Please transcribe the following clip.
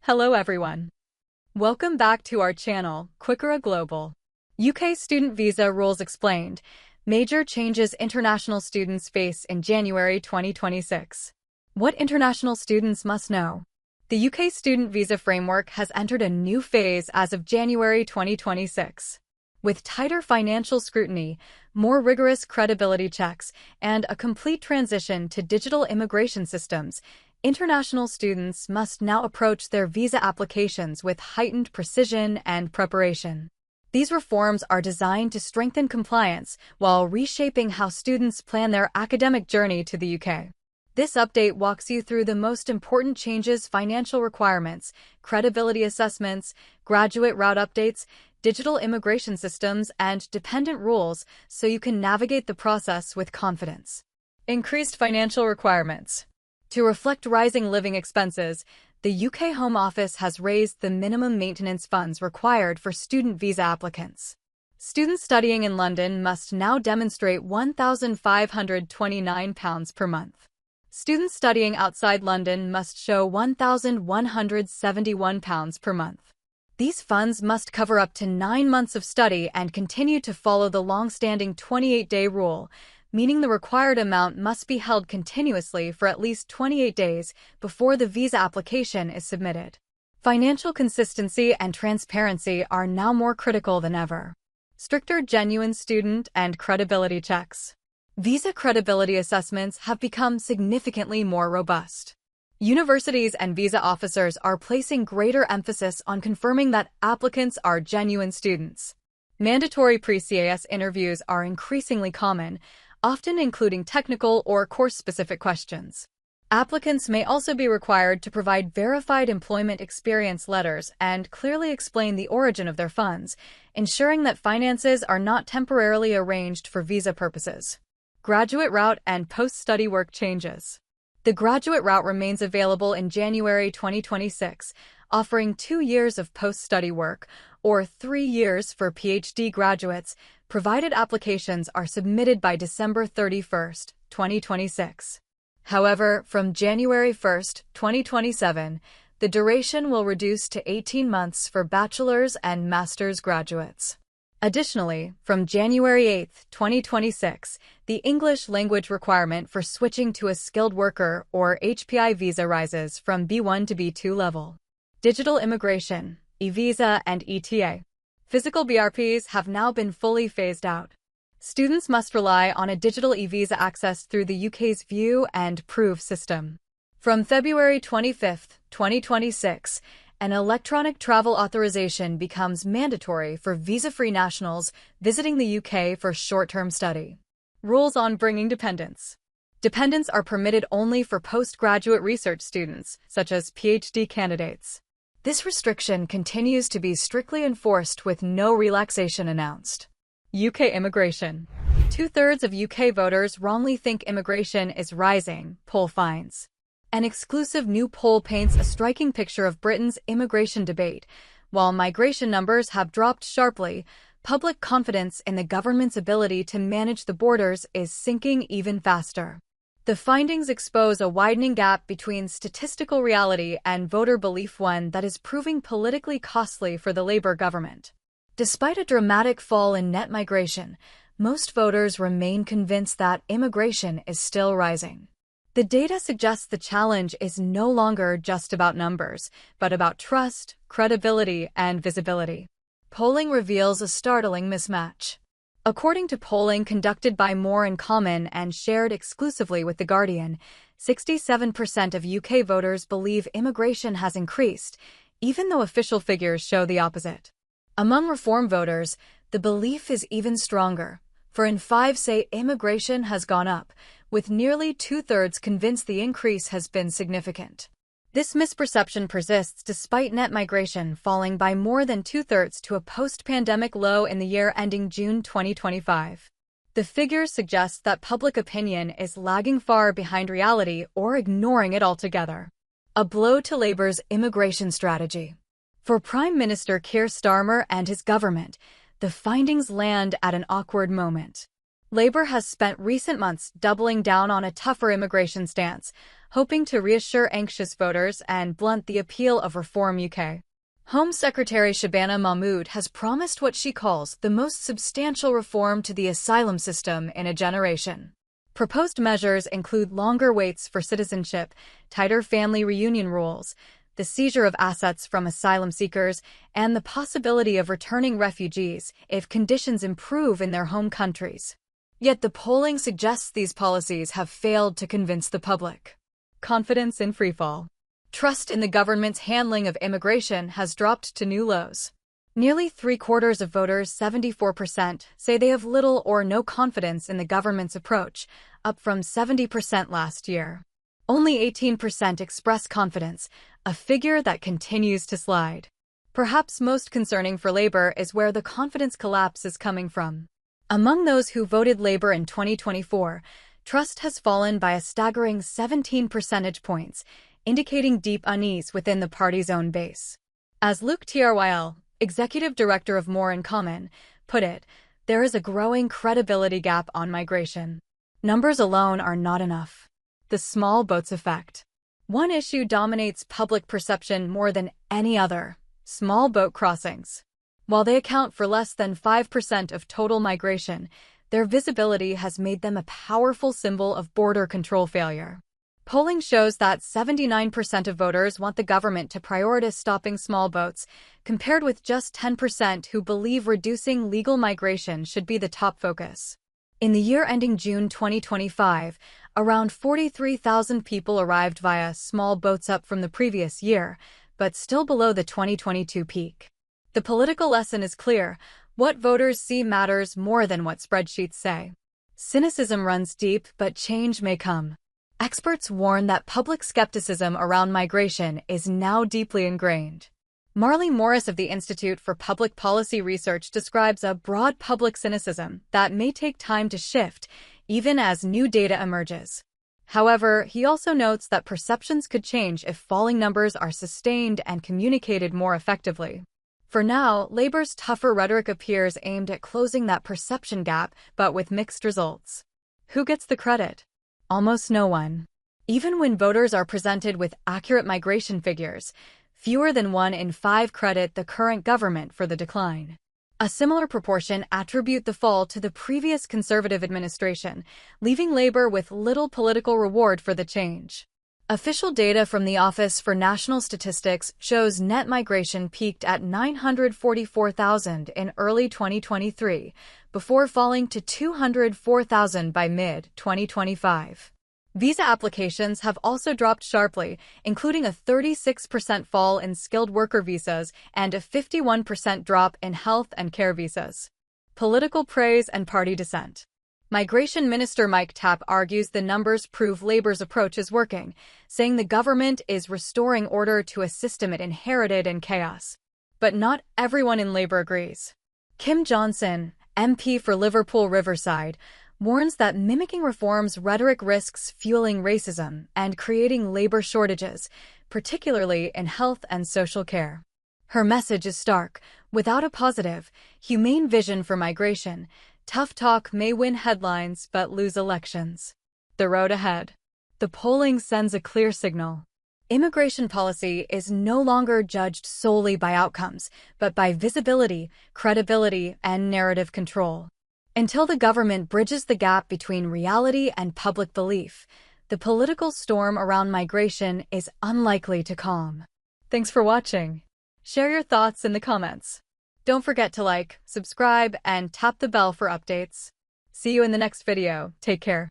Hello everyone. Welcome back to our channel, Quikera Global. UK Student Visa Rules Explained. Major changes international students face in January 2026. What international students must know. The UK Student Visa Framework has entered a new phase as of January 2026. With tighter financial scrutiny, more rigorous credibility checks, and a complete transition to digital immigration systems, international students must now approach their visa applications with heightened precision and preparation. These reforms are designed to strengthen compliance while reshaping how students plan their academic journey to the UK. This update walks you through the most important changes: financial requirements, credibility assessments, graduate route updates, digital immigration systems, and dependent rules, so you can navigate the process with confidence. Increased financial requirements. To reflect rising living expenses, the UK Home Office has raised the minimum maintenance funds required for student visa applicants. Students studying in London must now demonstrate £1,529 per month. Students studying outside London must show £1,171 per month. These funds must cover up to 9 months of study and continue to follow the long-standing 28-day rule, meaning the required amount must be held continuously for at least 28 days before the visa application is submitted. Financial consistency and transparency are now more critical than ever. Stricter genuine student and credibility checks. Visa credibility assessments have become significantly more robust. Universities and visa officers are placing greater emphasis on confirming that applicants are genuine students. Mandatory pre-CAS interviews are increasingly common, often including technical or course-specific questions. Applicants may also be required to provide verified employment experience letters and clearly explain the origin of their funds, ensuring that finances are not temporarily arranged for visa purposes. Graduate route and post-study work changes. The graduate route remains available in January 2026, offering 2 years of post-study work, or 3 years for PhD graduates, provided applications are submitted by December 31, 2026. However, from January 1, 2027, the duration will reduce to 18 months for bachelor's and master's graduates. Additionally, from January 8, 2026, the English language requirement for switching to a skilled worker or HPI visa rises from B1 to B2 level. Digital immigration, e-visa, and ETA. Physical BRPs have now been fully phased out. Students must rely on a digital e-visa accessed through the UK's View and Prove system. From February 25, 2026, an electronic travel authorization becomes mandatory for visa-free nationals visiting the UK for short-term study. Rules on bringing dependents. Dependents are permitted only for postgraduate research students, such as PhD candidates. This restriction continues to be strictly enforced with no relaxation announced. UK immigration. 2/3 of UK voters wrongly think immigration is rising, poll finds. An exclusive new poll paints a striking picture of Britain's immigration debate. While migration numbers have dropped sharply, public confidence in the government's ability to manage the borders is sinking even faster. The findings expose a widening gap between statistical reality and voter belief, one that is proving politically costly for the Labour government. Despite a dramatic fall in net migration, most voters remain convinced that immigration is still rising. The data suggests the challenge is no longer just about numbers, but about trust, credibility, and visibility. Polling reveals a startling mismatch. According to polling conducted by More in Common and shared exclusively with The Guardian, 67% of UK voters believe immigration has increased, even though official figures show the opposite. Among Reform voters, the belief is even stronger. 4 in 5 say immigration has gone up, with nearly 2/3 convinced the increase has been significant. This misperception persists despite net migration falling by more than 2/3 to a post-pandemic low in the year ending June 2025. The figures suggest that public opinion is lagging far behind reality or ignoring it altogether. A blow to Labour's immigration strategy. For Prime Minister Keir Starmer and his government, the findings land at an awkward moment. Labor has spent recent months doubling down on a tougher immigration stance, hoping to reassure anxious voters and blunt the appeal of Reform UK. Home Secretary Shabana Mahmood has promised what she calls the most substantial reform to the asylum system in a generation. Proposed measures include longer waits for citizenship, tighter family reunion rules, the seizure of assets from asylum seekers, and the possibility of returning refugees if conditions improve in their home countries. Yet the polling suggests these policies have failed to convince the public. Confidence in freefall. Trust in the government's handling of immigration has dropped to new lows. Nearly three-quarters of voters, 74%, say they have little or no confidence in the government's approach, up from 70% last year. Only 18% express confidence, a figure that continues to slide. Perhaps most concerning for Labour is where the confidence collapse is coming from. Among those who voted Labour in 2024, trust has fallen by a staggering 17 percentage points, indicating deep unease within the party's own base. As Luke Tryl, executive director of More in Common, put it, there is a growing credibility gap on migration. Numbers alone are not enough. The small boats effect. One issue dominates public perception more than any other: small boat crossings. While they account for less than 5% of total migration, their visibility has made them a powerful symbol of border control failure. Polling shows that 79% of voters want the government to prioritize stopping small boats, compared with just 10% who believe reducing legal migration should be the top focus. In the year ending June 2025, around 43,000 people arrived via small boats, up from the previous year, but still below the 2022 peak. The political lesson is clear: what voters see matters more than what spreadsheets say. Cynicism runs deep, but change may come. Experts warn that public skepticism around migration is now deeply ingrained. Marley Morris of the Institute for Public Policy Research describes a broad public cynicism that may take time to shift, even as new data emerges. However, he also notes that perceptions could change if falling numbers are sustained and communicated more effectively. For now, Labour's tougher rhetoric appears aimed at closing that perception gap, but with mixed results. Who gets the credit? Almost no one. Even when voters are presented with accurate migration figures, fewer than 1 in 5 credit the current government for the decline. A similar proportion attribute the fall to the previous Conservative administration, leaving Labour with little political reward for the change. Official data from the Office for National Statistics shows net migration peaked at 944,000 in early 2023, before falling to 204,000 by mid-2025. Visa applications have also dropped sharply, including a 36% fall in skilled worker visas and a 51% drop in health and care visas. Political praise and party dissent. Migration Minister Mike Tapp argues the numbers prove Labour's approach is working, saying the government is restoring order to a system it inherited in chaos. But not everyone in Labour agrees. Kim Johnson, MP for Liverpool Riverside, warns that mimicking reforms rhetoric risks fueling racism and creating labour shortages, particularly in health and social care. Her message is stark: without a positive, humane vision for migration, tough talk may win headlines but lose elections. The road ahead. The polling sends a clear signal. Immigration policy is no longer judged solely by outcomes, but by visibility, credibility, and narrative control. Until the government bridges the gap between reality and public belief, the political storm around migration is unlikely to calm. Thanks for watching. Share your thoughts in the comments. Don't forget to like, subscribe, and tap the bell for updates. See you in the next video. Take care.